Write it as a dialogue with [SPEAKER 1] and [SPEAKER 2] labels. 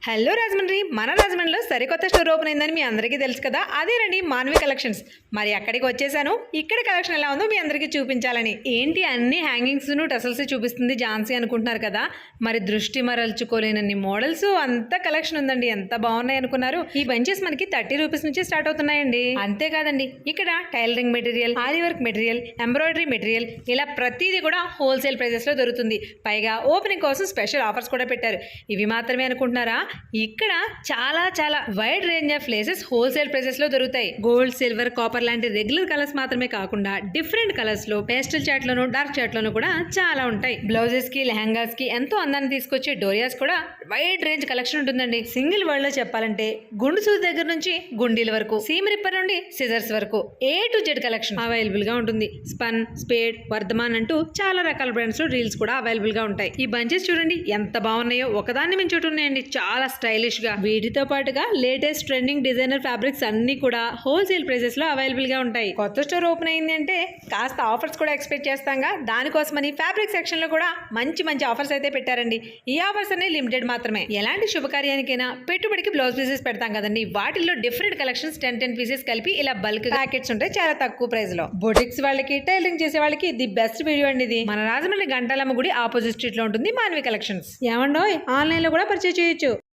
[SPEAKER 1] Hello Rajahmundry మన రాజమండ్రిలో సరికొత్త స్టోర్ ఓపెన్ అయిందని మీ అందరికీ తెలుసు కదా, అదేనండి మాన్వి కలెక్షన్స్. మరి అక్కడికి వచ్చేసాను. ఇక్కడ కలెక్షన్ ఎలా ఉందో మీ అందరికీ చూపించాలని. ఏంటి అన్ని హ్యాంగింగ్స్ టసల్స్ చూపిస్తుంది ఝాన్సీ అనుకుంటున్నారు కదా, మరి దృష్టి మరల్చుకోలేనన్ని మోడల్స్ అంతా కలెక్షన్ ఉందండి. ఎంత బాగున్నాయి అనుకున్నారు. ఈ బంచెస్ మనకి 30 రూపీస్ నుంచి స్టార్ట్ అవుతున్నాయండి. అంతేకాదండి, ఇక్కడ టైలరింగ్ మెటీరియల్, ఆరి వర్క్ మెటీరియల్, ఎంబ్రాయిడరీ మెటీరియల్, ఇలా ప్రతిదీ కూడా హోల్సేల్ ప్రైజెస్ లో దొరుకుతుంది. పైగా ఓపెనింగ్ కోసం స్పెషల్ ఆఫర్స్ కూడా పెట్టారు. ఇవి మాత్రమే అనుకుంటున్నారా? ఇక్కడ చాలా చాలా wide range of places wholesale prices లో దొరుకుతాయి. గోల్డ్, సిల్వర్, కాపర్ లాంటి రెగ్యులర్ కలర్స్ మాత్రమే కాకుండా డిఫరెంట్ కలర్స్ లో పేస్టల్ చాట్ లోను, డార్క్ చాట్ లోను కూడా చాలా ఉంటాయి. బ్లౌజెస్ కి, లెహంగాస్ కి ఎంతో అందాన్ని తీసుకొచ్చే డోరియాస్ కూడా వైడ్ రేంజ్ కలెక్షన్ ఉంటుందండి. సింగిల్ వర్డ్ లో చెప్పాలంటే గుండు సూది దగ్గర నుంచి గుండీల వరకు, సీమ్ రిప్పర్ నుండి సిజర్స్ వరకు A to Z collection available గా ఉంటుంది. స్పన్, స్పేడ్, వర్ధమాన్ అంటూ చాలా రకాల బ్రాండ్స్ లో రీల్స్ కూడా అవైలబుల్ గా ఉంటాయి. ఈ బంచెస్ చూడండి ఎంత బాగున్నాయో, ఒకదాన్ని మించి ఒకటి ఉన్నాయండి. చాలా స్టైలిష్ గా. వీటితో పాటుగా లేటెస్ట్ ట్రెండింగ్ డిజైనర్ ఫ్యాబ్రిక్స్ అన్ని కూడా హోల్సేల్ ప్రైసెస్ లో అవైలబుల్ గా ఉంటాయి. కొత్త స్టోర్ ఓపెన్ అయింది అంటే కాస్త ఆఫర్స్ కూడా ఎక్స్పెక్ట్ చేస్తాంగా. దానికోసమని ఫ్యాబ్రిక్ సెక్షన్ లో కూడా మంచి మంచి ఆఫర్స్ అయితే పెట్టారండి. ఈ ఆఫర్స్ అన్ని లిమిటెడ్ మాత్రమే. ఎలాంటి శుభకార్యానికైనా పెట్టుబడికి బ్లౌజ్ పీసెస్ పెడతాం కదండి, వాటిల్లో డిఫరెంట్ కలెక్షన్స్ 10 పీసెస్ కలిపి ఇలా బల్క్ ప్యాకెట్స్ ఉంటాయి చాలా తక్కువ ప్రైస్ లో. బొటిక్స్ వాళ్ళకి, టైలరింగ్ చేసే వాళ్ళకి ది బెస్ట్ వీడియో అండి ఇది. మన రాజమండ్రి గంటాలమ్మ గుడి ఆపోజిట్ స్ట్రీట్ లో ఉంటుంది మాన్వి కలెక్షన్స్. ఏమండో ఆన్లైన్ లో కూడా పర్చేజ్ చేయొచ్చు.